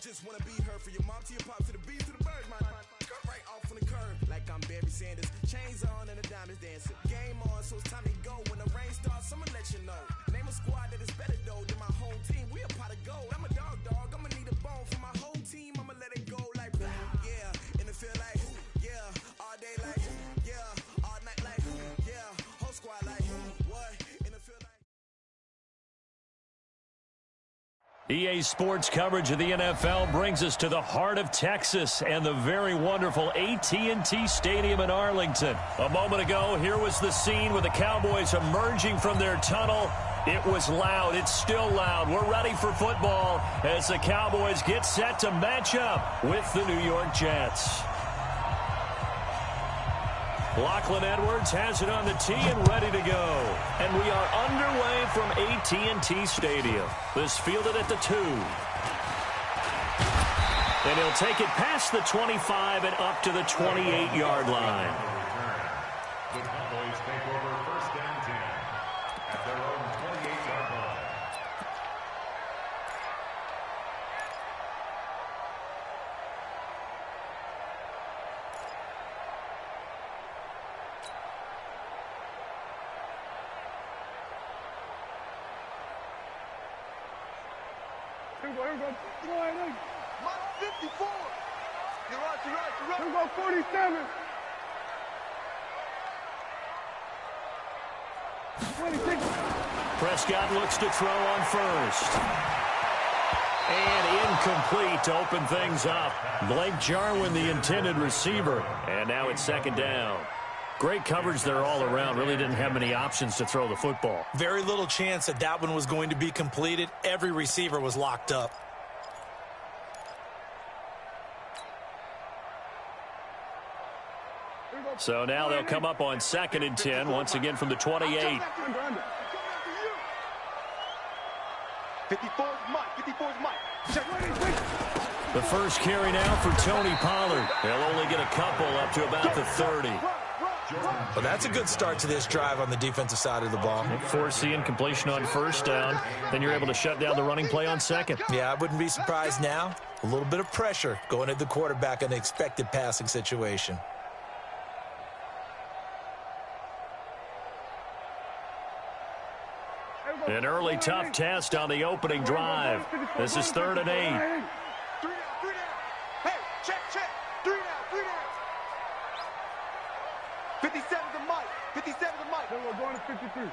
just wanna be her. For your mom to your pops to the beat to the bird, man. Cut right off on the curb, like I'm Barry Sanders. Chains on and the diamonds dancing. Game on, so it's time to go. When the rain starts, I'ma let you know. Name a squad that is better though than my whole team. We a pot of gold. I'm a dog. I'ma need a bone for my whole team. I'ma let it go like yeah. In the field like yeah. All day like yeah. All night like yeah. Whole squad like what? In the field like. EA Sports coverage of the NFL brings us to the heart of Texas and the very wonderful AT&T Stadium in Arlington. A moment ago, here was the scene with the Cowboys emerging from their tunnel. It was loud. It's still loud. We're ready for football as the Cowboys get set to match up with the New York Jets. Lachlan Edwards has it on the tee and ready to go. And we are underway from AT&T Stadium. This fielded at the 2. And he'll take it past the 25 and up to the 28-yard line. The Cowboys take over first and 10 at their own 28-yard line. Here we go. Mike 54. You're right. Here we go, 47. 26. Prescott looks to throw on first. And incomplete to open things up. Blake Jarwin, the intended receiver. And now it's second down. Great coverage there all around. Really didn't have many options to throw the football. Very little chance that one was going to be completed. Every receiver was locked up. So now they'll come up on second and 10, once again from the 28. 54's Mike. The first carry now for Tony Pollard. He'll only get a couple up to about the 30. Well, that's a good start to this drive on the defensive side of the ball. Forcing completion on first down. Then you're able to shut down the running play on second. Yeah, I wouldn't be surprised now. A little bit of pressure going at the quarterback in an expected passing situation. An early tough test on the opening drive. This is 3rd and 8. 3 down. Hey, check. 3 down. 57 to Mike. We're going to 53.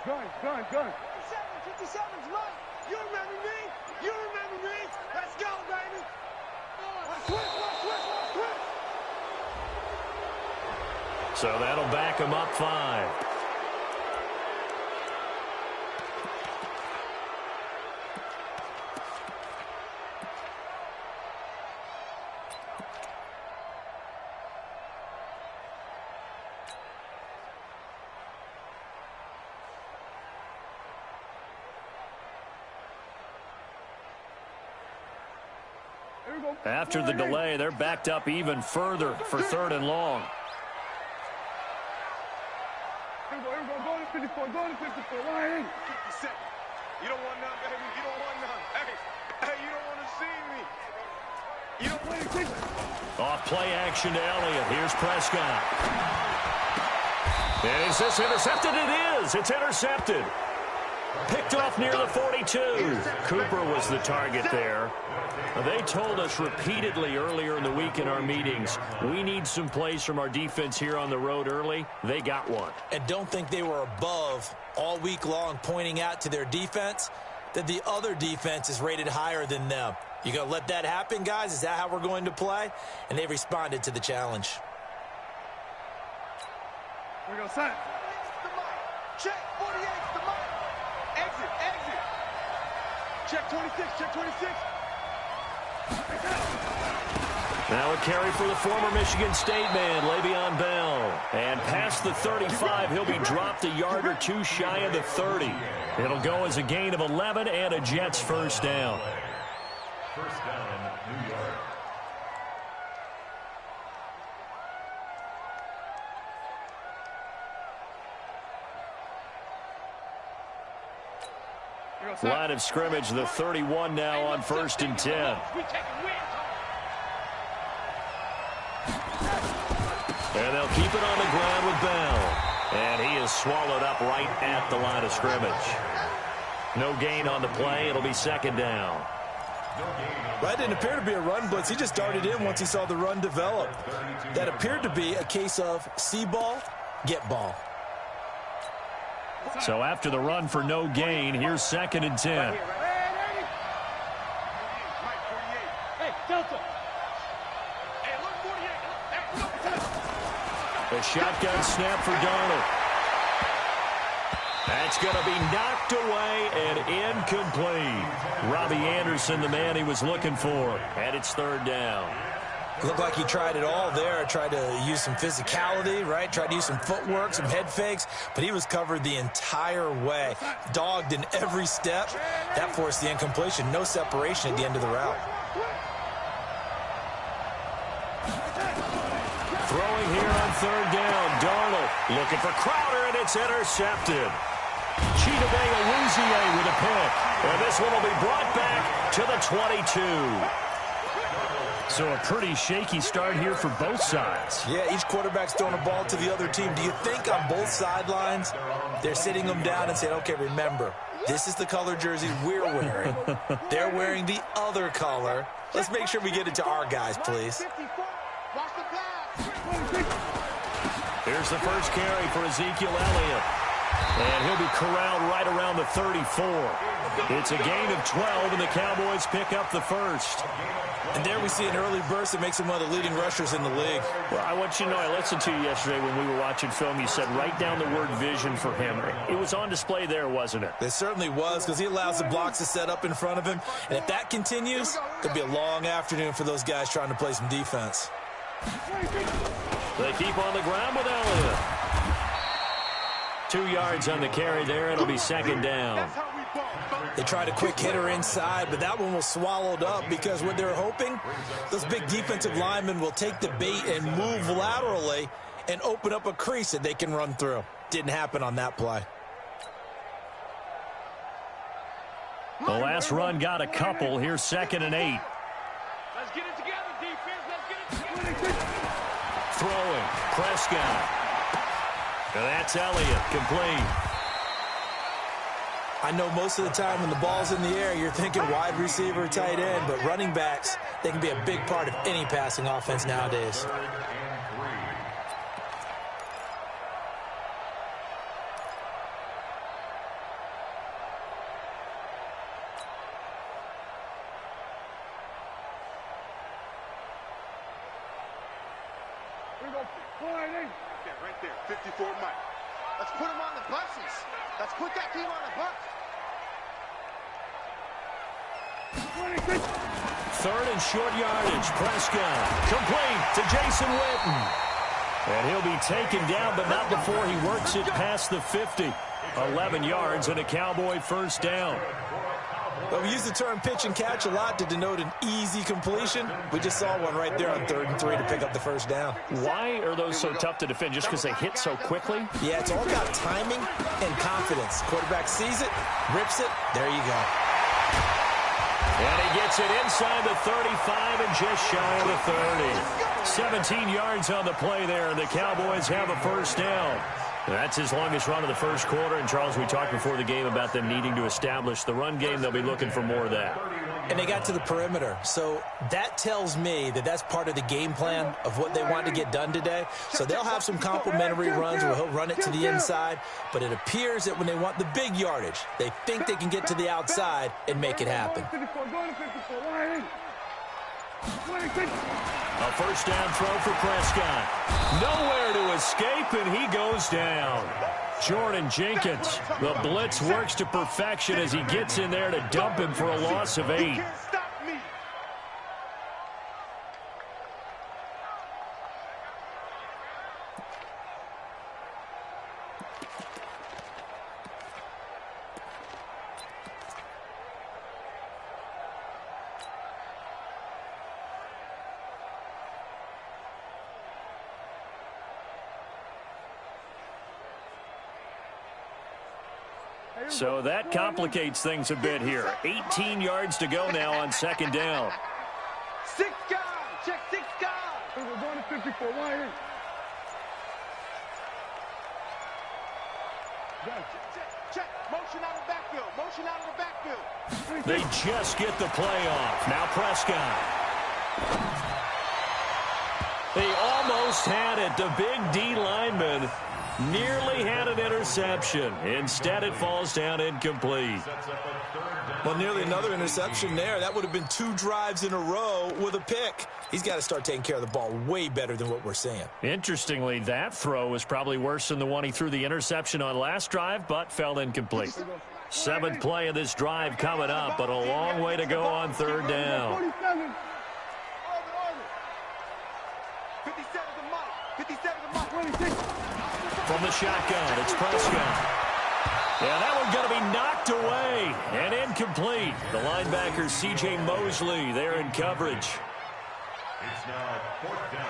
Gun. 57's Mike. You remember me? Let's go, baby. Switch. So that'll back him up 5. After the delay, they're backed up even further for 3rd and long. Here we go. Go to 54. Line. 57. You don't want none, baby. You don't want none. Hey, you don't want to see me. You don't want to. Off play action to Elliott. Here's Prescott. And is this intercepted? It is. It's intercepted. Picked off near the 42. Cooper was the target there. They told us repeatedly earlier in the week in our meetings, we need some plays from our defense here on the road early. They got one. And don't think they were above all week long pointing out to their defense that the other defense is rated higher than them. You going to let that happen, guys? Is that how we're going to play? And they responded to the challenge. Here we go, set. Check 48's the Mike. Exit. Check 26. Now a carry for the former Michigan State man, Le'Veon Bell. And past the 35, he'll be dropped a yard or two shy of the 30. It'll go as a gain of 11 and a Jets first down. First down, New York. Line of scrimmage, the 31 now on 1st and 10. And they'll keep it on the ground with Bell. And he is swallowed up right at the line of scrimmage. No gain on the play. It'll be 2nd down. That didn't appear to be a run blitz. He just darted in once he saw the run develop. That appeared to be a case of see ball, get ball. So after the run for no gain, here's 2nd and 10. A shotgun snap for Darnold. That's going to be knocked away and incomplete. Robbie Anderson, the man he was looking for, and it's 3rd down. Looked like he tried it all there. Tried to use some physicality, right? Tried to use some footwork, some head fakes, but he was covered the entire way. Dogged in every step. That forced the incompletion. No separation at the end of the route. Throwing here on 3rd down. Darnold looking for Crowder, and it's intercepted. Chidobe Awuzie with a pick. And this one will be brought back to the 22. So a pretty shaky start here for both sides. Yeah, each quarterback's throwing a ball to the other team. Do you think on both sidelines they're sitting them down and saying, okay, remember, this is the color jersey we're wearing. They're wearing the other color. Let's make sure we get it to our guys, please. Here's the first carry for Ezekiel Elliott. And he'll be corralled right around the 34. It's a gain of 12, and the Cowboys pick up the first. And there we see an early burst that makes him one of the leading rushers in the league. Well, I want you to know, I listened to you yesterday when we were watching film. You said write down the word vision for him. It was on display there, wasn't it? It certainly was, because he allows the blocks to set up in front of him. And if that continues, it'll be a long afternoon for those guys trying to play some defense. They keep on the ground with Elliott. 2 yards on the carry there. It'll be 2nd down. They tried a quick hitter inside, but that one was swallowed up because what they're hoping, those big defensive linemen will take the bait and move laterally and open up a crease that they can run through. Didn't happen on that play. The last run got a couple. Here's 2nd and 8. Let's get it together, defense. Let's get it together. Throwing. Prescott. And that's Elliott, complete. I know most of the time when the ball's in the air, you're thinking wide receiver, tight end, but running backs, they can be a big part of any passing offense nowadays. Right there, 54 Mike. Let's put him on the buses. Let's put that team on the bus. 3rd and short yardage. Prescott complete to Jason Witten. And he'll be taken down, but not before he works it past the 50. 11 yards and a Cowboy first down. Well, we use the term pitch and catch a lot to denote an easy completion. We just saw one right there on 3rd and 3 to pick up the first down. Why are those so tough to defend? Just because they hit so quickly? Yeah, it's all about timing and confidence. Quarterback sees it, rips it, there you go. And he gets it inside the 35 and just shy of the 30. 17 yards on the play there, and the Cowboys have a first down. That's his longest run of the first quarter. And, Charles, we talked before the game about them needing to establish the run game. They'll be looking for more of that. And they got to the perimeter. So that tells me that that's part of the game plan of what they want to get done today. So they'll have some complimentary runs where he'll run it to the inside. But it appears that when they want the big yardage, they think they can get to the outside and make it happen. A first down throw for Prescott. Nowhere to escape, and he goes down. Jordan Jenkins, the blitz works to perfection as he gets in there to dump him for a loss of 8. So that complicates things a bit here. 18 yards to go now on second down. 6 guys. Check 6 guys. We're going to 54. Why here? Check. Motion out of the backfield. Motion out of the backfield. They just get the play off. Now Prescott. They almost had it. The big D lineman nearly had an interception. Instead, it falls down incomplete. Well, nearly another interception there. That would have been 2 drives in a row with a pick. He's got to start taking care of the ball way better than what we're seeing. Interestingly, that throw was probably worse than the one he threw the interception on last drive, but fell incomplete. 7th play of this drive coming up, but a long way to go on third down. 47. 57 to Mike. 57 to Mike. 26. From the shotgun, it's Prescott. Yeah, that one's going to be knocked away and incomplete. The linebacker, C.J. Mosley, there in coverage. It's now 4th down.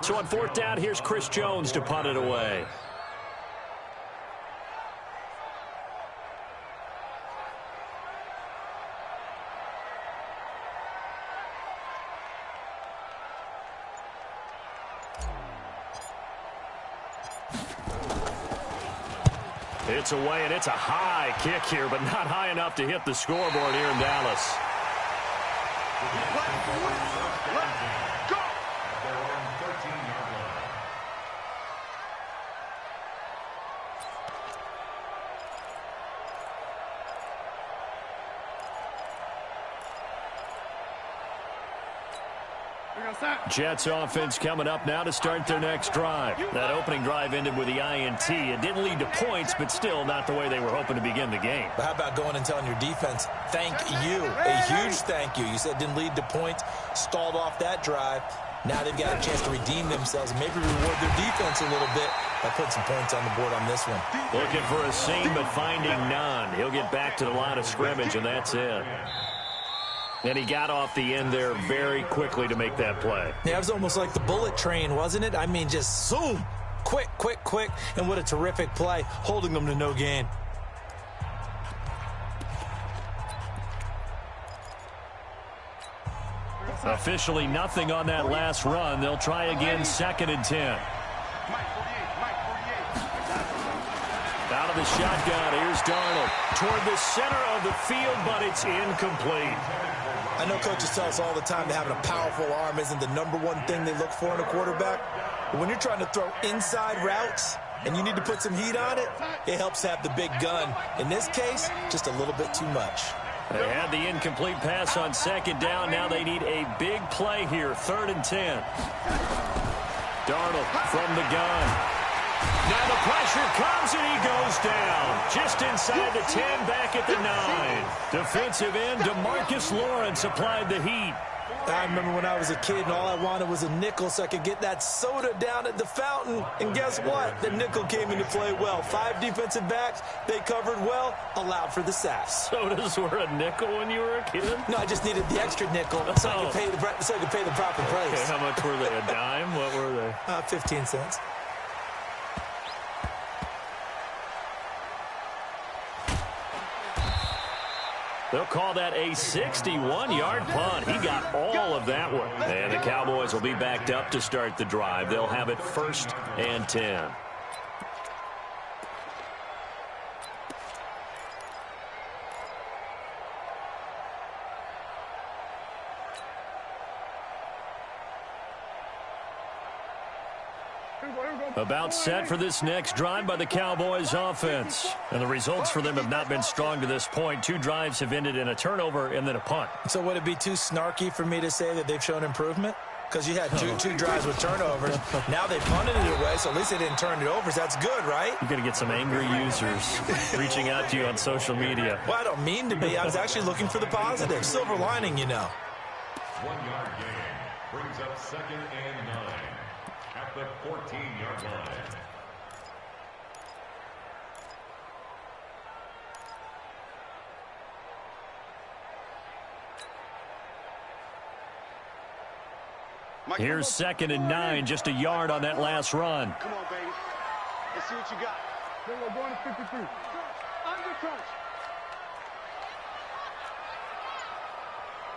So on 4th down, here's Chris Jones to punt it away. It's away, and it's a high kick here, but not high enough to hit the scoreboard here in Dallas. Jets offense coming up now to start their next drive. That opening drive ended with the INT. It didn't lead to points, but still not the way they were hoping to begin the game. But how about going and telling your defense, thank you, a huge thank you. You said it didn't lead to points, stalled off that drive. Now they've got a chance to redeem themselves and maybe reward their defense a little bit by putting some points on the board on this one. Looking for a seam, but finding none. He'll get back to the line of scrimmage, and that's it. And he got off the end there very quickly to make that play. Yeah, it was almost like the bullet train, wasn't it? I mean, just zoom. Quick. And what a terrific play, holding them to no gain. Officially nothing on that last run. They'll try again, 2nd and 10. Out of the shotgun, here's Darnold. Toward the center of the field, but it's incomplete. I know coaches tell us all the time that having a powerful arm isn't the #1 thing they look for in a quarterback. But when you're trying to throw inside routes and you need to put some heat on it, it helps to have the big gun. In this case, just a little bit too much. They had the incomplete pass on 2nd down. Now they need a big play here, 3rd and 10. Darnold from the gun. Now the pressure comes and he goes down. Just inside the 10, back at the 9. Defensive end DeMarcus Lawrence applied the heat. I remember when I was a kid and all I wanted was a nickel so I could get that soda down at the fountain. And guess what? The nickel came into play well. 5 defensive backs, they covered well, allowed for the sacks. Sodas were a nickel when you were a kid? No, I just needed the extra nickel so I could pay the proper price. Okay, how much were they? A dime? What were they? 15 cents. They'll call that a 61-yard punt. He got all of that one. And the Cowboys will be backed up to start the drive. They'll have it 1st and 10. About set for this next drive by the Cowboys offense. And the results for them have not been strong to this point. 2 drives have ended in a turnover and then a punt. So would it be too snarky for me to say that they've shown improvement? Because you had two drives with turnovers. Now they punted it away, so at least they didn't turn it over. So that's good, right? You're going to get some angry users reaching out to you on social media. Well, I don't mean to be. I was actually looking for the positive. Silver lining, you know. 1 yard gain. brings up 2nd and 9 at the 14-yard line. Here's 2nd and 9, just a yard on that last run. Come on, baby. Let's see what you got. We're going to 53. Under crunch.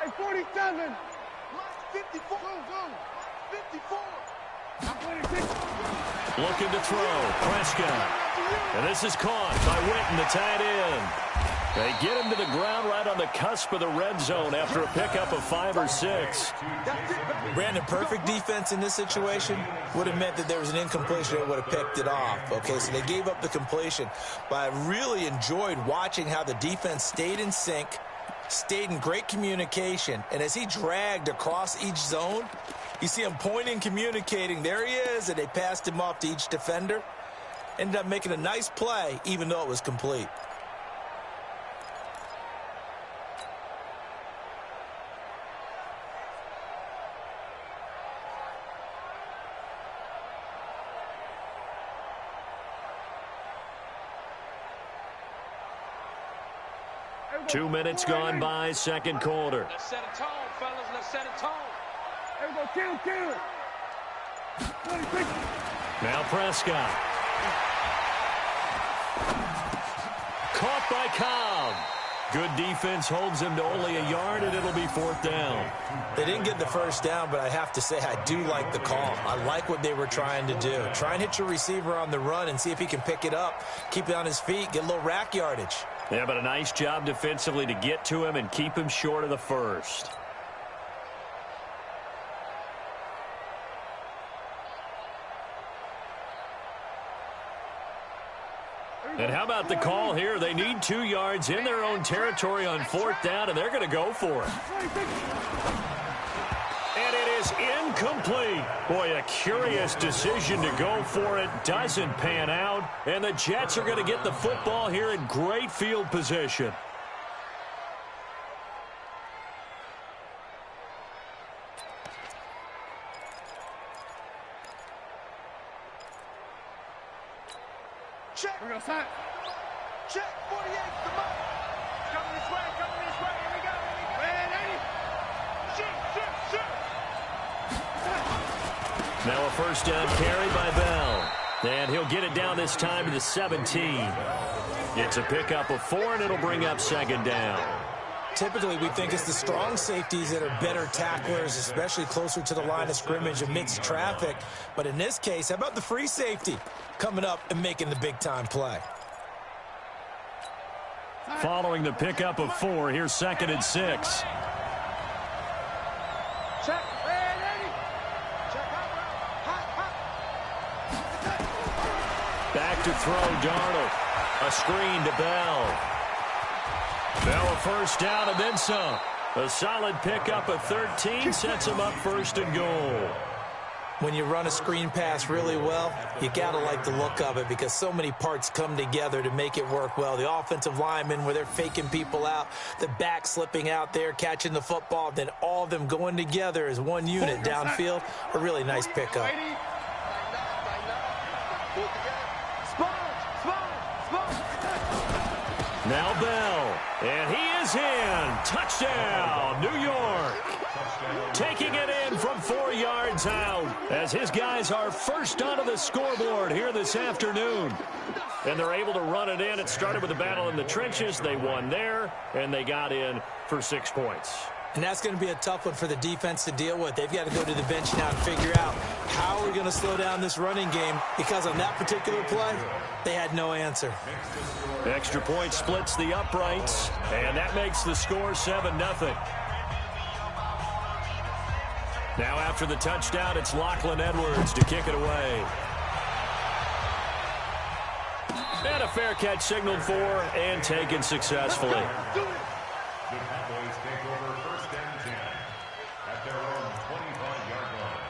Hey, 47. 54. Go. 54. I'm 26. Looking to throw. Prescott. And this is caught by Witten, the tight end. They get him to the ground right on the cusp of the red zone after a pickup of 5 or 6. Brandon, perfect defense in this situation would have meant that there was an incompletion that would have picked it off. Okay, so they gave up the completion. But I really enjoyed watching how the defense stayed in sync, stayed in great communication, and as he dragged across each zone, you see him pointing, communicating. There he is, and they passed him off to each defender. Ended up making a nice play, even though it was complete. Two minutes gone by, second quarter. Let's set a tone, fellas. Let's set a tone. There we go. Kill it. 26. Now Prescott. Caught by Cobb. Good defense holds him to only a yard, and it'll be 4th down. They didn't get the first down, but I have to say I do like the call. I like what they were trying to do. Try and hit your receiver on the run and see if he can pick it up, keep it on his feet, get a little rack yardage. Yeah, but a nice job defensively to get to him and keep him short of the first. And how about the call here? They need 2 yards in their own territory on 4th down, and they're going to go for it. And it is incomplete. Boy, a curious decision to go for it. Doesn't pan out. And the Jets are going to get the football here in great field position. Check. We're going to sign. Check. 48. Come on. Coming this way. Here we go. Ready. Shoot. Now a first down carry by Bell. And he'll get it down this time to the 17. It's a pickup of 4, and it'll bring up 2nd down. Typically, we think it's the strong safeties that are better tacklers, especially closer to the line of scrimmage amidst traffic. But in this case, how about the free safety coming up and making the big-time play? Following the pickup of 4, here's 2nd and 6. Check. Ready. Check. Hot. Back to throw, Darnold. A screen to Bell. Bell a first down and then some. A solid pickup of 13 sets him up 1st and goal. When you run a screen pass really well, you got to like the look of it because so many parts come together to make it work well. The offensive linemen, where they're faking people out, the back slipping out there, catching the football, then all of them going together as one unit downfield. A really nice pickup. Now Bell, and he is in. Touchdown, New York. Taking it in from 4 yards out as his guys are first onto the scoreboard here this afternoon. And they're able to run it in. It started with a battle in the trenches. They won there, and they got in for 6 points. And that's going to be a tough one for the defense to deal with. They've got to go to the bench now and figure out how we're going to slow down this running game because on that particular play, they had no answer. Extra point splits the uprights, and that makes the score 7-0. Now after the touchdown, it's Lachlan Edwards to kick it away. And a fair catch signaled for and taken successfully. The Cowboys take over 1st and 10 at their own 25-yard line.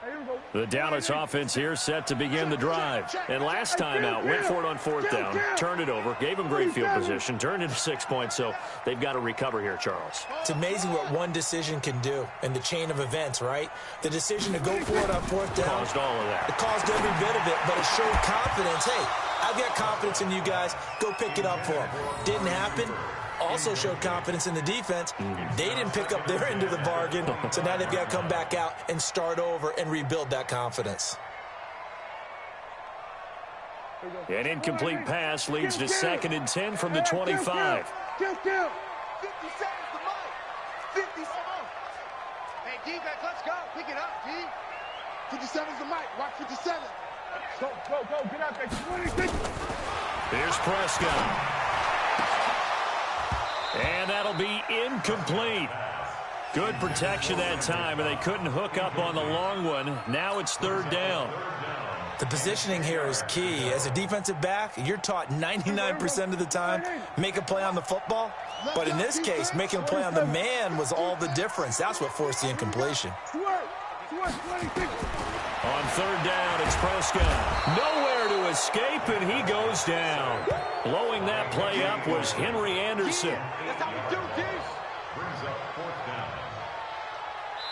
Here we go. The Dallas offense here set to begin the drive. And last time out, went for it on fourth down, turned it over, gave them great field position, turned into 6 points, so they've got to recover here, Charles. It's amazing what one decision can do in the chain of events, right? The decision to go for it on fourth down. Caused all of that. It caused every bit of it, but it showed confidence. Hey, I've got confidence in you guys. Go pick it up for them. Didn't happen. Also showed confidence in the defense. They didn't pick up their end of the bargain, so now they've got to come back out and start over and rebuild that confidence. An incomplete pass leads to 2nd and 10 from the 25. 50 seconds to Mike. 50 seconds. Hey, defense, let's go. Pick it up, D. 57's the Mike. Watch 57. Go. Get out there. 26. Here's Prescott. And that'll be incomplete. Good protection that time, and they couldn't hook up on the long one. Now it's 3rd down. The positioning here is key. As a defensive back, you're taught 99% of the time, make a play on the football. But in this case, making a play on the man was all the difference. That's what forced the incompletion. On 3rd down, it's Prescott. Nowhere to escape, and he goes down. Blowing that play up was Henry Anderson. That's how we do this. Brings up 4th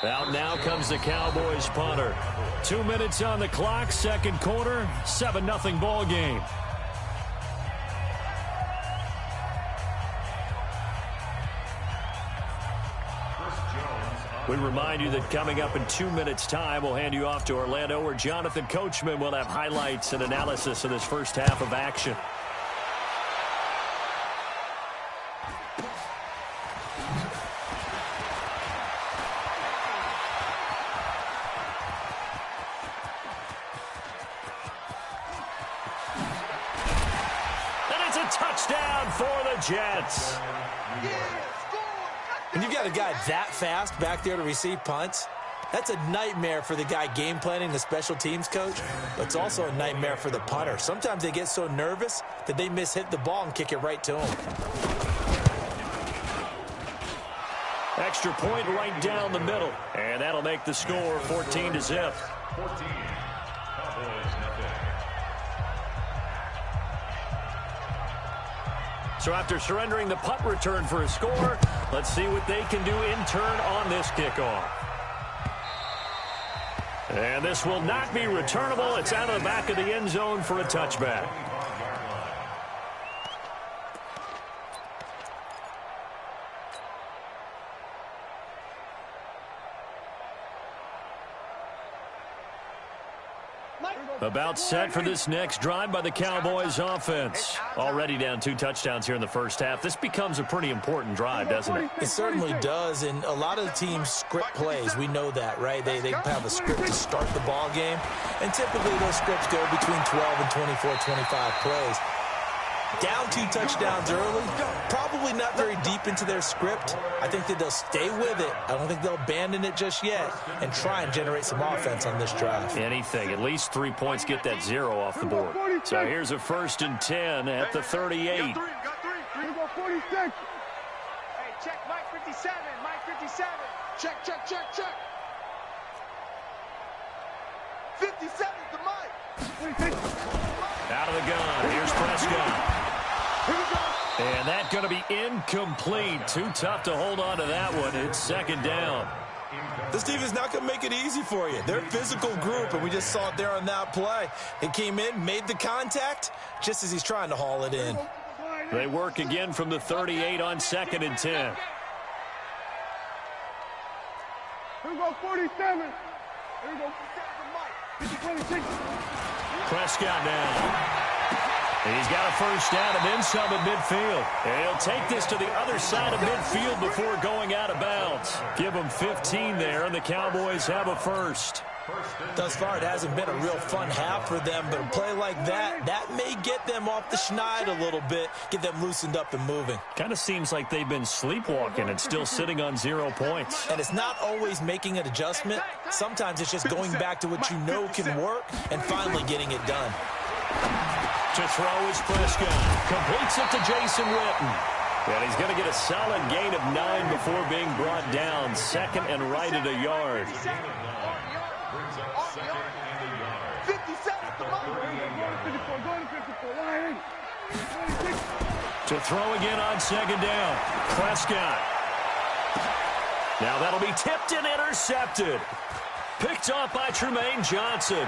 down. Out now comes the Cowboys punter. 2 minutes on the clock, 2nd quarter, 7-0 ball game. We remind you that coming up in 2 minutes' time, we'll hand you off to Orlando, where Jonathan Coachman will have highlights and analysis of this first half of action. And it's a touchdown for the Jets. When you've got a guy that fast back there to receive punts, that's a nightmare for the guy game planning, the special teams coach, but it's also a nightmare for the punter. Sometimes they get so nervous that they mishit the ball and kick it right to him. Extra point right down the middle, and that'll make the score 14-0. 14. Cowboys nothing. So after surrendering the punt return for a score, let's see what they can do in turn on this kickoff. And this will not be returnable. It's out of the back of the end zone for a touchback. About set for this next drive by the Cowboys offense. Already down 2 touchdowns here in the first half. This becomes a pretty important drive, doesn't it? It certainly does, and a lot of the teams script plays. We know that, right? They have a script to start the ball game, and typically those scripts go between 12 and 24, 25 plays. Down 2 touchdowns early, probably not very deep into their script. I think that they'll stay with it. I don't think they'll abandon it just yet and try and generate some offense on this drive. Anything. At least 3 points get that 0 off the board. So here's a 1st and 10 at the 38. Here we go, 46. Hey, check Mike 57. Mike 57. Check. 57's the Mike. 26. Out of the gun. Here's Prescott. And that's going to be incomplete. Too tough to hold on to that one. It's 2nd down. This team is not going to make it easy for you. They're a physical group, and we just saw it there on that play. He came in, made the contact, just as he's trying to haul it in. They work again from the 38 on 2nd and 10. Here we go, 47. Here we go, 26. Prescott now. He's got a 1st down and then some at midfield. And he'll take this to the other side of midfield before going out of bounds. Give him 15 there, and the Cowboys have a 1st. Thus far, it hasn't been a real fun half for them, but a play like that may get them off the schneid a little bit, get them loosened up and moving. Kind of seems like they've been sleepwalking and still sitting on 0 points. And it's not always making an adjustment. Sometimes it's just going back to what you know can work and finally getting it done. To throw is Prescott. Completes it to Jason Witten. And he's going to get a solid gain of 9 before being brought down. 2nd and right at a yard. Brings up second and a yard. 50 seconds to go. Go to 54. To throw again on second down. Prescott. Now that'll be tipped and intercepted. Picked off by Tremaine Johnson.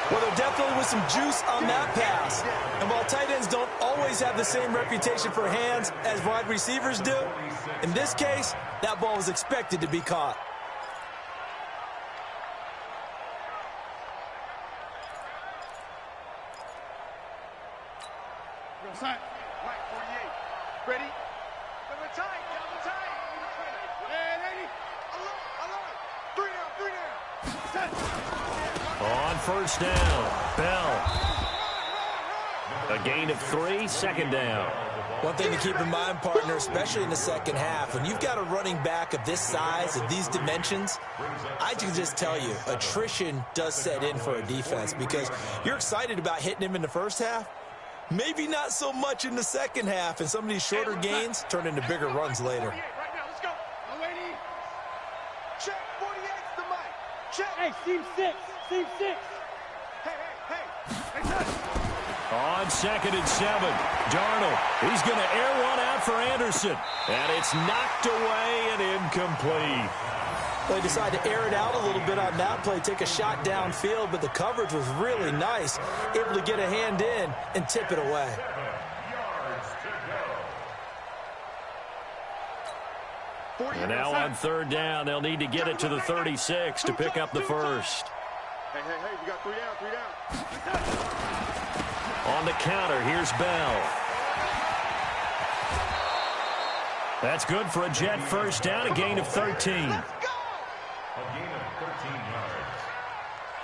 Well, there definitely was some juice on that pass. And while tight ends don't always have the same reputation for hands as wide receivers do, in this case, that ball was expected to be caught. Mike 48. Ready? Double tight, double tight. Hey, lady. Alert. 3 down. On first down, Bell. A gain of 3, second down. One thing to keep in mind, partner, especially in the second half, when you've got a running back of this size, of these dimensions, I can just tell you, attrition does set in for a defense because you're excited about hitting him in the first half. Maybe not so much in the second half, and some of these shorter gains turn into bigger runs later. Right now, let's go. Lady. Check 48's the mic. Check. Hey, team 6. Team 6. Hey, touch. On second and 7, Darnold. He's going to air one out for Anderson. And it's knocked away and incomplete. They decided to air it out a little bit on that play, take a shot downfield, but the coverage was really nice, able to get a hand in and tip it away. And now on third down, they'll need to get it to the 36 to pick up the first. Hey, we got 3 down. On the counter, here's Bell. That's good for a Jet first down, a gain of 13. A gain of 13 yards.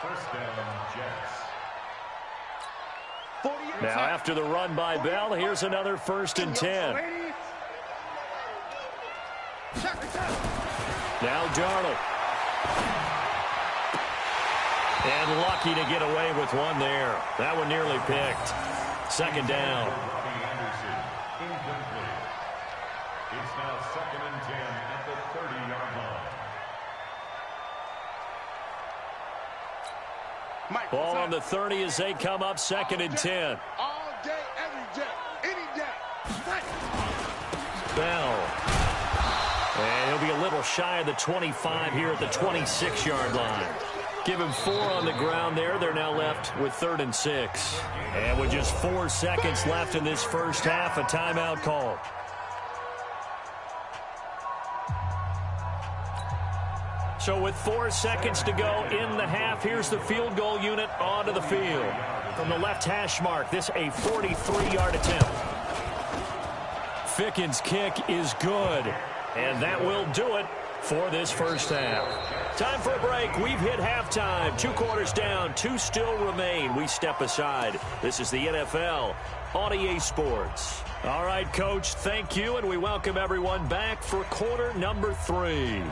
First down, Jets. Now after the run by Bell, here's another 1st and 10. Now Darnold. And lucky to get away with one there. That one nearly picked. Second down. Anderson, incomplete. It's now 2nd and 10 at the 30-yard line. Ball on the 30 as they come up 2nd and 10. All day, every day, any day. Bell. And he'll be a little shy of the 25 here at the 26-yard line. Give him 4 on the ground there. They're now left with 3rd and 6. And with just 4 seconds left in this first half, a timeout call. So with 4 seconds to go in the half, here's the field goal unit onto the field. From the left hash mark, this a 43-yard attempt. Ficken's kick is good. And that will do it for this first half. Time for a break. We've hit halftime. 2 quarters down. 2 still remain. We step aside. This is the NFL on EA Sports. All right, Coach, thank you, and we welcome everyone back for quarter number 3.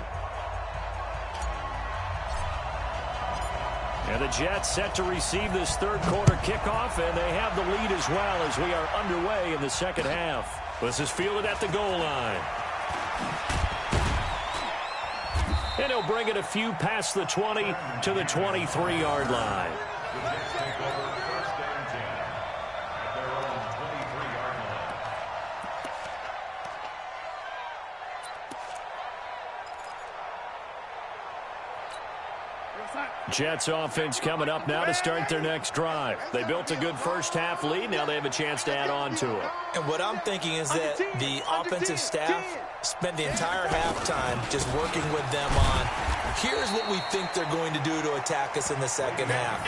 And the Jets set to receive this third quarter kickoff, and they have the lead as well as we are underway in the second half. This is fielded at the goal line. And he'll bring it a few past the 20 to the 23-yard line. The Jets take over 1st and 10 at their own 23-yard line. Jets offense coming up now to start their next drive. They built a good first half lead. Now they have a chance to add on to it. And what I'm thinking is that the offensive staff spent the entire halftime just working with them on, here's what we think they're going to do to attack us in the second half.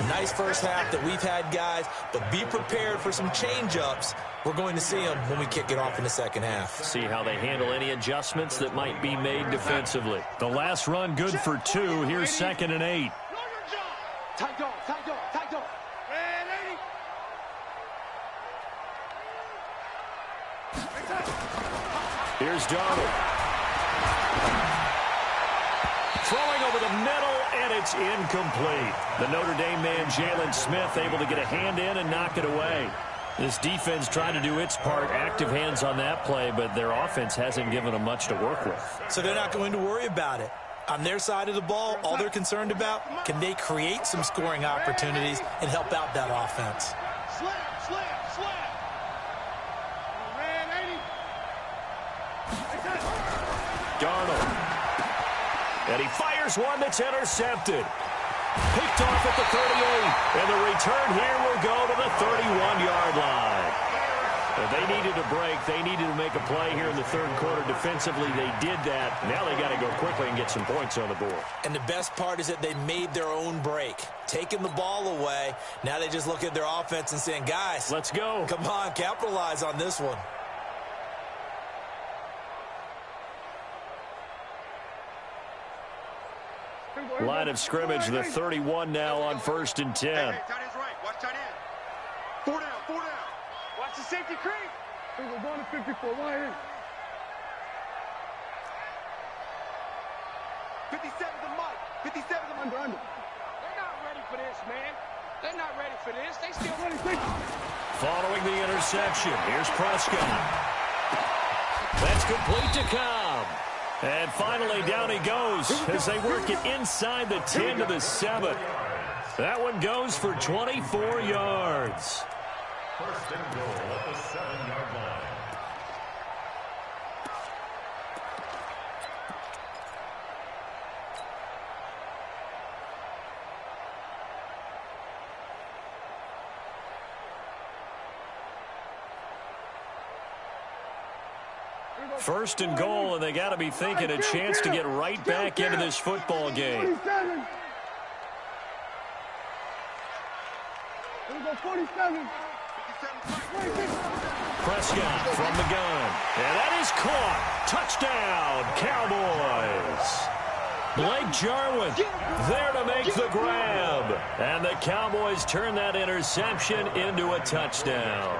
Nice first half that we've had, guys, but be prepared for some change-ups. We're going to see them when we kick it off in the second half. See how they handle any adjustments that might be made defensively. The last run good for 2. Here's 2nd and 8. Tight dog. Here's Darnold. Throwing over the middle, and it's incomplete. The Notre Dame man, Jalen Smith, able to get a hand in and knock it away. This defense trying to do its part, active hands on that play, but their offense hasn't given them much to work with. So they're not going to worry about it. On their side of the ball, all they're concerned about, can they create some scoring opportunities and help out that offense? Slam, slam, slam. Man, 80. Darnold. And he fires one that's intercepted. Picked off at the 38. And the return here will go to the 31-yard line. And they needed a break. They needed to make a play here in the third quarter. Defensively, they did that. Now they got to go quickly and get some points on the board. And the best part is that they made their own break. Taking the ball away. Now they just look at their offense and saying, guys, let's go. Come on, capitalize on this one. Line of scrimmage, the 31 now on 1st and 10. Hey, tight end's right. Watch tight end. 4 down, 4 down. Watch the safety creep. We're going to 54. Why in? 57's the mic. 57's the under. They're not ready for this, man. They're not ready for this. They still ready. Following the interception, here's Prescott. That's complete to Cobb. And finally, down he goes as they work it inside the 10 to the 7. That one goes for 24 yards. First and goal at the 7-yard line. First and goal, and they got to be thinking a chance to get right back into this football game. 47. Prescott from the gun, and that is caught. Touchdown, Cowboys. Blake Jarwin there to make the grab, and the Cowboys turn that interception into a touchdown.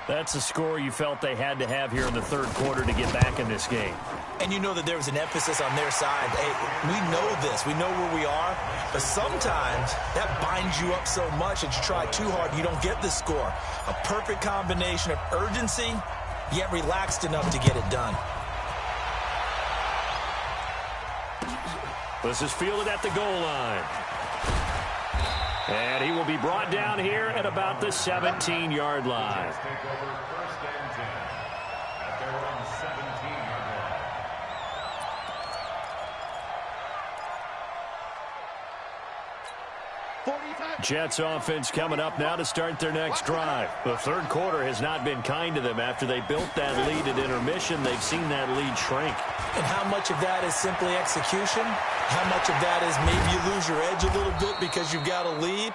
That's a score you felt they had to have here in the third quarter to get back in this game. And you know that there was an emphasis on their side. Hey, we know this. We know where we are. But sometimes that binds you up so much that you try too hard and you don't get the score. A perfect combination of urgency, yet relaxed enough to get it done. This is fielded at the goal line. And he will be brought down here at about the 17-yard line. Take over 1st and 10 at their own 17-yard line. Jets offense coming up now to start their next drive. The third quarter has not been kind to them. After they built that lead at intermission, they've seen that lead shrink. And how much of that is simply execution? How much of that is maybe you lose your edge a little bit because you've got a lead?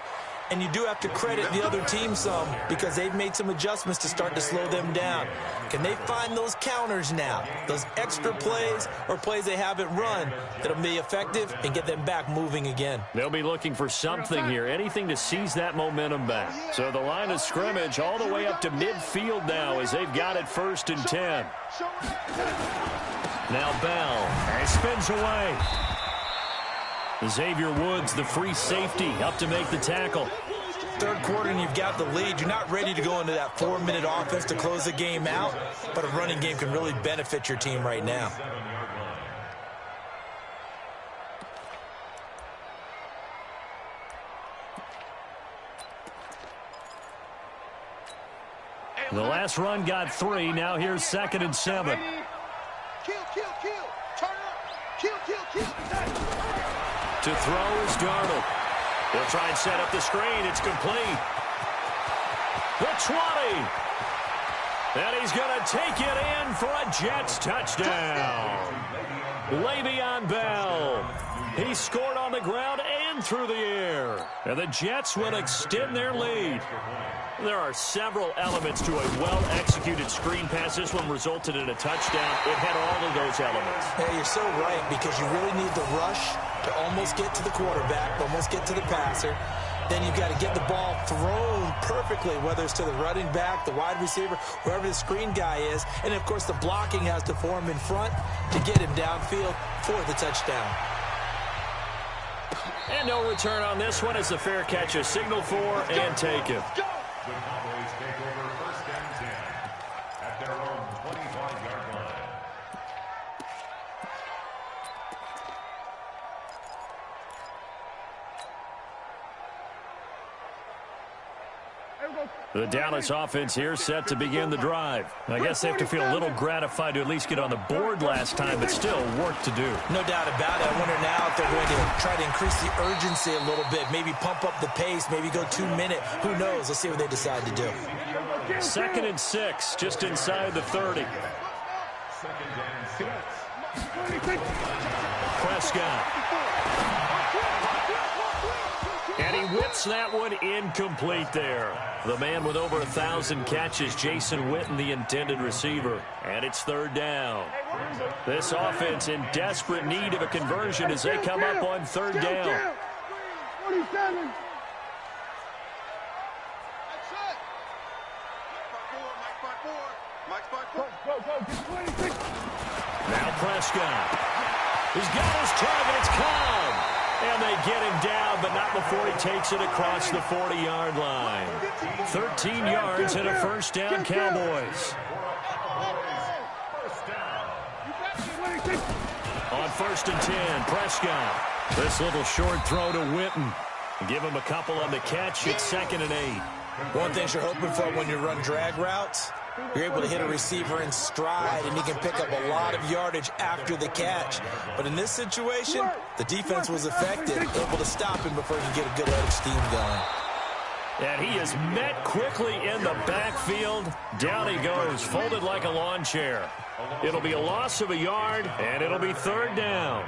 And you do have to credit the other team some because they've made some adjustments to start to slow them down. Can they find those counters now, those extra plays or plays they haven't run that'll be effective and get them back moving again? They'll be looking for something here, anything to seize that momentum back. So the line of scrimmage all the way up to midfield now as they've got it 1st and 10. Now Bell spins away. Xavier Woods, the free safety, up to make the tackle. Third quarter and you've got the lead. You're not ready to go into that 4-minute offense to close the game out, but a running game can really benefit your team right now. The last run got 3. Now here's 2nd and 7. Kill, kill, kill. Turn up. Kill, kill, kill. To throw is Darnold. He'll try and set up the screen. It's complete. The 20. And he's going to take it in for a Jets touchdown. Le'Veon Bell. He scored on the ground and through the air. And the Jets will extend their lead. There are several elements to a well-executed screen pass. This one resulted in a touchdown. It had all of those elements. Yeah, you're so right because you really need the rush to almost get to the quarterback, almost get to the passer. Then you've got to get the ball thrown perfectly, whether it's to the running back, the wide receiver, wherever the screen guy is. And, of course, the blocking has to form in front to get him downfield for the touchdown. And no return on this one. It's a fair catch, a signal for and taken. The Cowboys take over 1st and 10 at their own 25-yard line. The Dallas offense here set to begin the drive. I guess they have to feel a little gratified to at least get on the board last time, but still work to do. No doubt about it. I wonder now if they're going to try to increase the urgency a little bit, maybe pump up the pace, maybe go 2 minute. Who knows? Let's see what they decide to do. 2nd and 6, just inside the 30. Prescott. And he whips that one incomplete there. The man with over 1,000 catches, Jason Witten, the intended receiver. And it's 3rd down. This offense in desperate need of a conversion as they come up on 3rd down. 27. Now Prescott. He's got his target. It's Cobb. And they get him down, but not before he takes it across the 40-yard line. 13 yards and a 1st down, Cowboys. On 1st and 10, Prescott. This little short throw to Witten. Give him a couple on the catch. It's 2nd and 8. One thing you're hoping for when you run drag routes, you're able to hit a receiver in stride, and he can pick up a lot of yardage after the catch. But in this situation, the defense was effective, able to stop him before he could get a good head of steam going. And he is met quickly in the backfield. Down he goes, folded like a lawn chair. It'll be a loss of a yard, and it'll be 3rd down.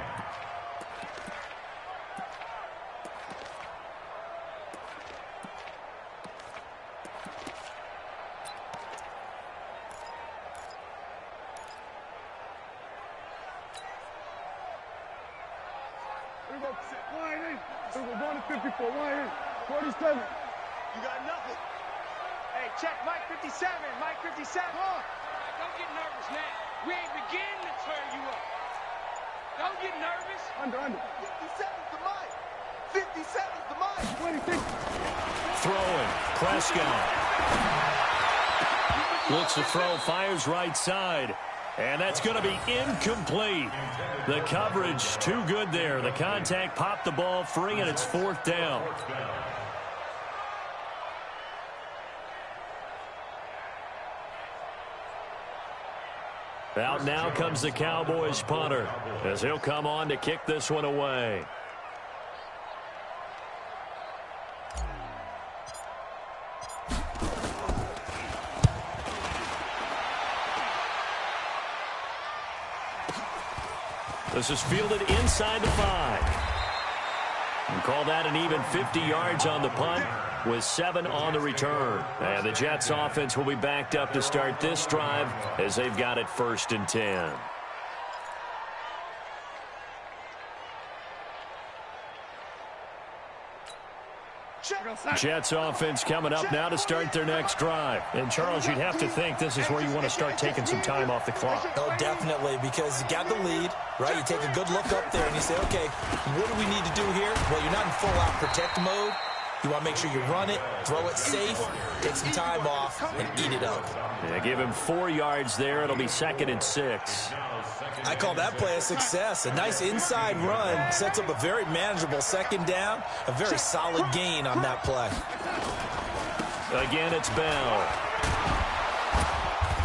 We're going to 54. 47. You got nothing. Hey, check Mike 57. Mike 57. Don't get nervous now. We ain't beginning to turn you up. Don't get nervous. Under. 57's the Mike. 57's the Mike. 26. Throwing. Prescott. Looks to throw, fires right side. And that's going to be incomplete. The coverage too good there. The contact popped the ball free, and it's 4th down. Out now comes the Cowboys punter as he'll come on to kick this one away. This is fielded inside the 5. And call that an even 50 yards on the punt with 7 on the return. And the Jets offense will be backed up to start this drive as they've got it 1st and 10. Jets offense coming up now to start their next drive. And, Charles, you'd have to think this is where you want to start taking some time off the clock. Oh, definitely, because you got the lead, right? You take a good look up there and you say, okay, what do we need to do here? Well, you're not in full-out protect mode. You want to make sure you run it, throw it safe, take some time off, and eat it up. Yeah, give him 4 yards there. It'll be 2nd and 6. I call that play a success. A nice inside run sets up a very manageable 2nd down, a very solid gain on that play. Again, it's Bell.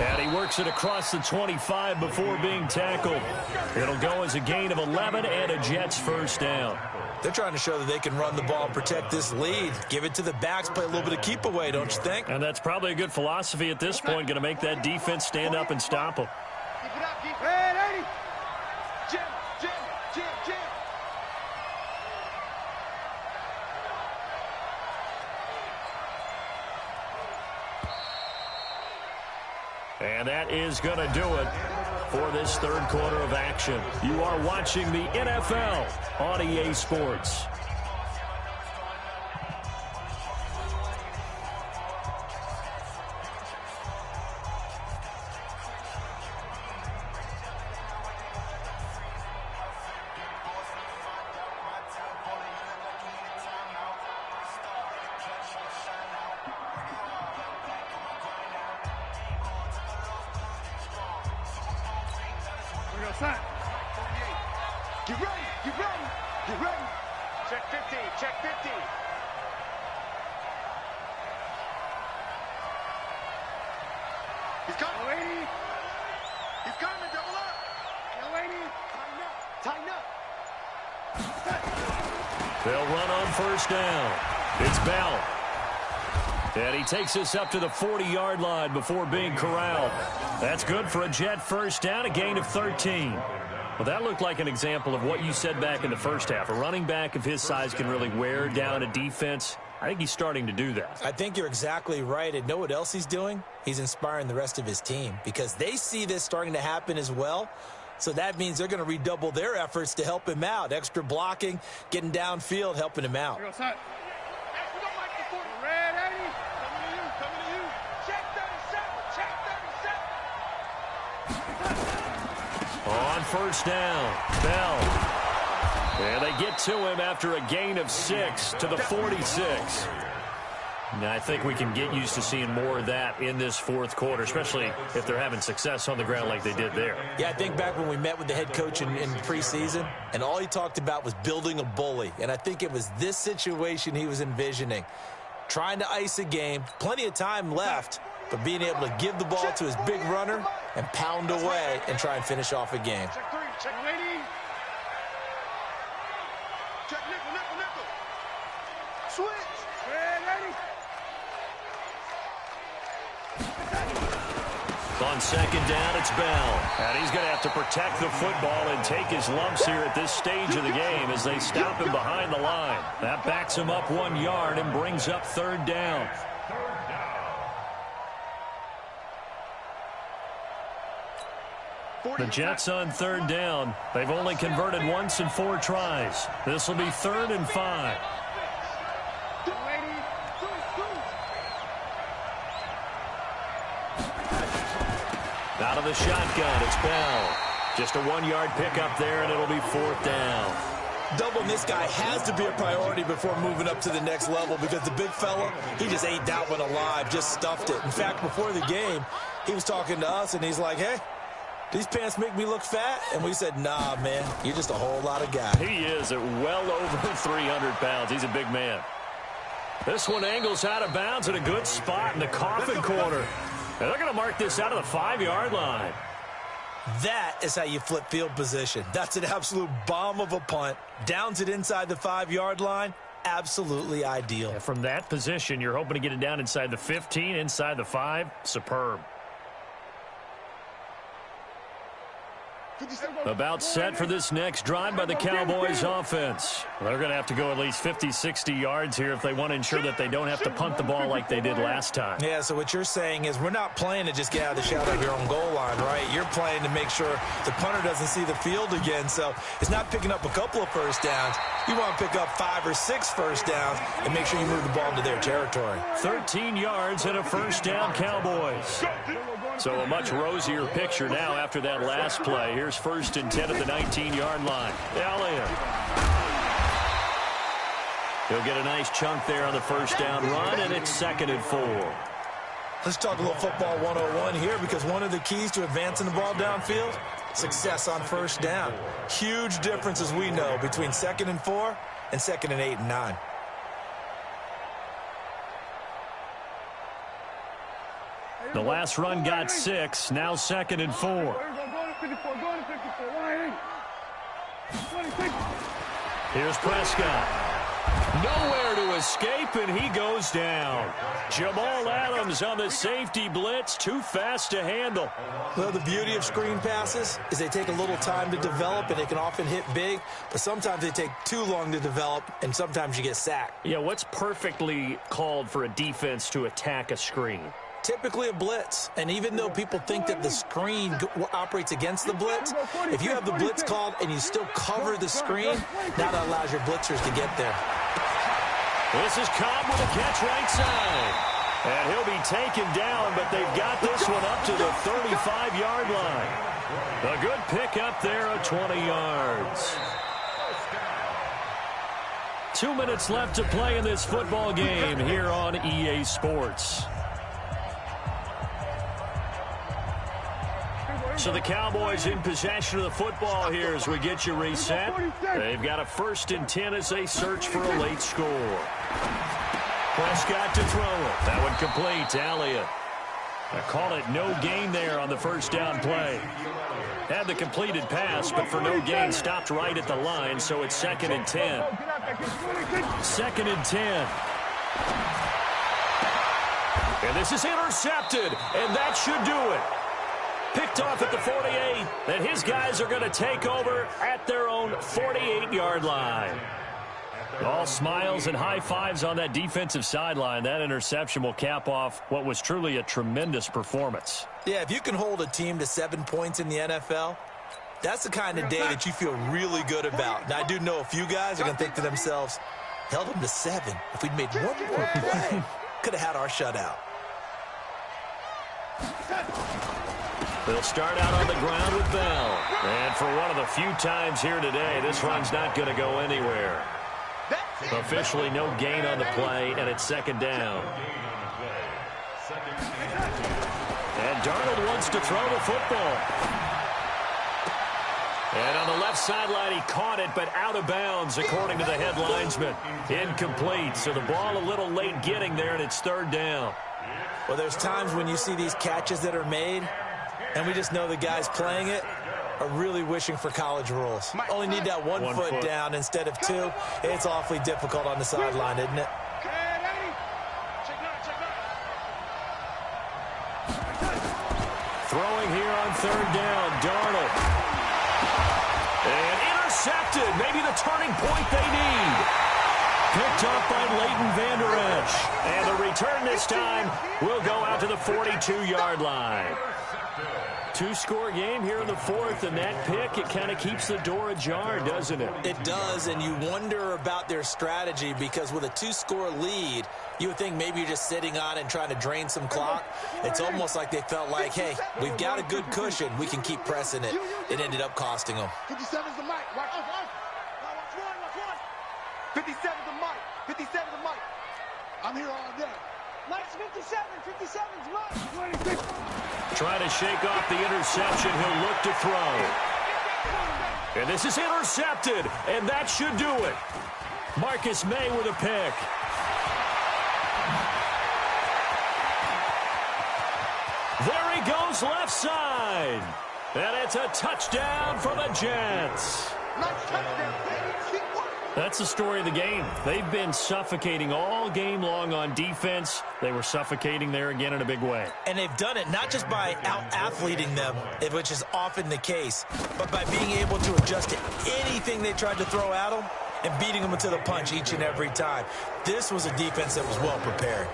And he works it across the 25 before being tackled. It'll go as a gain of 11 and a Jets 1st down. They're trying to show that they can run the ball and protect this lead. Give it to the backs, play a little bit of keep away, don't you think? And that's probably a good philosophy at this point, going to make that defense stand up and stop them. Keep it up, keep it up. Hey, 80. Jim. And that is going to do it for this 3rd quarter of action. You are watching the NFL on EA Sports. Get ready. Check 50. He's coming. Lady. He's coming. Double up. Lady. Tighten up. They'll run on first down. It's Bell. And he takes us up to the 40-yard line before being corralled. That's good for a Jet first down, a gain of 13. Well, that looked like an example of what you said back in the first half. A running back of his size can really wear down a defense. I think he's starting to do that. I think you're exactly right. And know what else he's doing? He's inspiring the rest of his team because they see this starting to happen as well. So that means they're going to redouble their efforts to help him out. Extra blocking, getting downfield, helping him out. On first down, Bell. And they get to him after a gain of 6 to the 46. Now, I think we can get used to seeing more of that in this fourth quarter, especially if they're having success on the ground like they did there. Yeah, I think back when we met with the head coach in preseason, and all he talked about was building a bully. And I think it was this situation he was envisioning. Trying to ice a game, plenty of time left, but being able to give the ball to his big runner and pound away and try and finish off a game. Check 3. Check lady. Check nickel. Switch. Ready. On second down, it's Bell. And he's going to have to protect the football and take his lumps here at this stage of the game as they stop him behind the line. That backs him up 1 yard and brings up third down. The Jets on third down. They've only converted once in 4 tries. This will be 3rd and 5. Out of the shotgun, it's Bell. Just a 1-yard pickup there, and it'll be 4th down. Doubling this guy has to be a priority before moving up to the next level because the big fella, he just ate that one alive, just stuffed it. In fact, before the game, he was talking to us, and he's like, hey, these pants make me look fat? And we said, nah, man, you're just a whole lot of guy. He is at well over 300 pounds. He's a big man. This one angles out of bounds at a good spot in the coffin corner. And they're going to mark this out of the 5-yard line. That is how you flip field position. That's an absolute bomb of a punt. Downs it inside the 5-yard line. Absolutely ideal. And from that position, you're hoping to get it down inside the 15, inside the 5. Superb. About set for this next drive by the Cowboys offense. They're going to have to go at least 50, 60 yards here if they want to ensure that they don't have to punt the ball like they did last time. Yeah, so what you're saying is we're not playing to just get out of the shadow of your own goal line, right? You're playing to make sure the punter doesn't see the field again. So it's not picking up a couple of first downs. You want to pick up 5 or 6 first downs and make sure you move the ball into their territory. 13 yards and a first down, Cowboys. So a much rosier picture now after that last play. Here's 1st and 10 at the 19-yard line. Elliott. He'll get a nice chunk there on the first down run, and it's 2nd and 4. Let's talk a little football 101 here because one of the keys to advancing the ball downfield, success on first down. Huge difference, as we know, between 2nd and 4 and 2nd and 8 and 9. The last run got 6, now 2nd and 4. Here's Prescott. Nowhere to escape, and he goes down. Jamal Adams on the safety blitz, too fast to handle. Well, the beauty of screen passes is they take a little time to develop, and they can often hit big, but sometimes they take too long to develop, and sometimes you get sacked. Yeah, what's perfectly called for a defense to attack a screen? Typically a blitz, and even though people think that the screen operates against the blitz, if you have the blitz called and you still cover the screen, that allows your blitzers to get there. This is Cobb with a catch right side. And he'll be taken down, but they've got this one up to the 35-yard line. A good pickup there of 20 yards. 2 minutes left to play in this football game here on EA Sports. So the Cowboys in possession of the football here as we get you reset. They've got a 1st and 10 as they search for a late score. Prescott to throw it. That one complete to Elliott. I call it no gain there on the first down play. Had the completed pass, but for no gain, stopped right at the line, so it's 2nd and 10. 2nd and 10. And this is intercepted, and that should do it. Picked off at the 48, and his guys are going to take over at their own 48-yard line. All smiles and high fives on that defensive sideline. That interception will cap off what was truly a tremendous performance. Yeah, if you can hold a team to 7 points in the NFL, that's the kind of day that you feel really good about. Now, I do know a few guys are going to think to themselves, held them to 7. If we'd made one more play, could have had our shutout. They'll start out on the ground with Bell. And for one of the few times here today, this run's not going to go anywhere. Officially no gain on the play, and it's 2nd down. And Darnold wants to throw the football. And on the left sideline, he caught it, but out of bounds, according to the head linesman. Incomplete, so the ball a little late getting there, and it's 3rd down. Well, there's times when you see these catches that are made, and we just know the guys playing it are really wishing for college rules. Only need that one foot down instead of 2. It's awfully difficult on the sideline, isn't it? Throwing here on 3rd down, Darnold. And intercepted, maybe the turning point they need. Picked up by Leighton Vander Esch. And the return this time will go out to the 42-yard line. 2-score game here in the 4th, and that pick, it kind of keeps the door ajar, doesn't it? It does, and you wonder about their strategy because with a 2-score lead, you would think maybe you're just sitting on it and trying to drain some clock. It's almost like they felt like, hey, we've got a good cushion. We can keep pressing it. It ended up costing them. 57's the mic. Watch one. 57's the mic. 57's the mic. I'm here all day. Mike's 57. 57's Mike. Trying to shake off the interception. He'll look to throw. And this is intercepted, and that should do it. Marcus May with a pick. There he goes left side. And it's a touchdown for the Jets. That's the story of the game. They've been suffocating all game long on defense. They were suffocating there again in a big way. And they've done it not just by out-athleting them, which is often the case, but by being able to adjust to anything they tried to throw at them and beating them to the punch each and every time. This was a defense that was well prepared.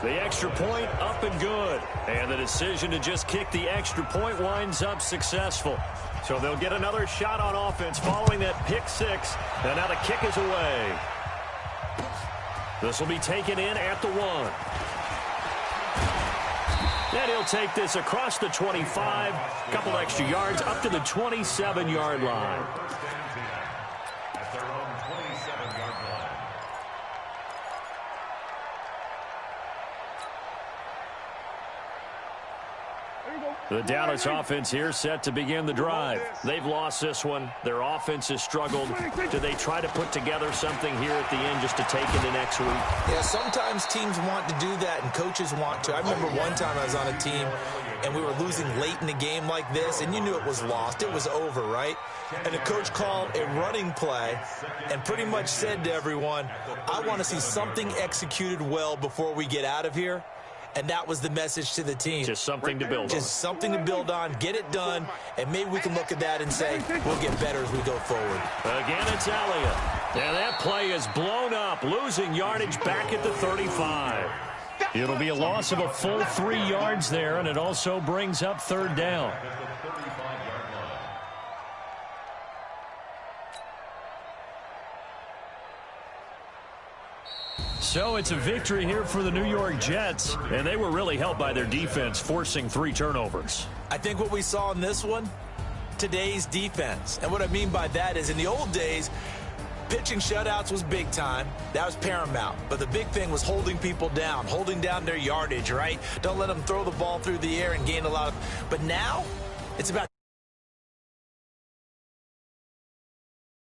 The extra point up and good. And the decision to just kick the extra point winds up successful. So they'll get another shot on offense following that pick 6. And now the kick is away. This will be taken in at the 1. And he'll take this across the 25. A couple extra yards up to the 27-yard line. At their own 27-yard line. The Dallas offense here set to begin the drive. They've lost this one. Their offense has struggled. Do they try to put together something here at the end just to take into next week? Yeah, sometimes teams want to do that and coaches want to. I remember one time I was on a team and we were losing late in the game like this, and you knew it was lost. It was over, right? And the coach called a running play and pretty much said to everyone, I want to see something executed well before we get out of here. And that was the message to the team. Just something to build on. Just something to build on, get it done, and maybe we can look at that and say, we'll get better as we go forward. Again, it's Elliott. And that play is blown up, losing yardage back at the 35. It'll be a loss of a full 3 yards there, and it also brings up 3rd down. So it's a victory here for the New York Jets, and they were really helped by their defense, forcing 3 turnovers. I think what we saw in this one, today's defense. And what I mean by that is in the old days, pitching shutouts was big time. That was paramount. But the big thing was holding people down, holding down their yardage, right? Don't let them throw the ball through the air and gain a lot of... But now, it's about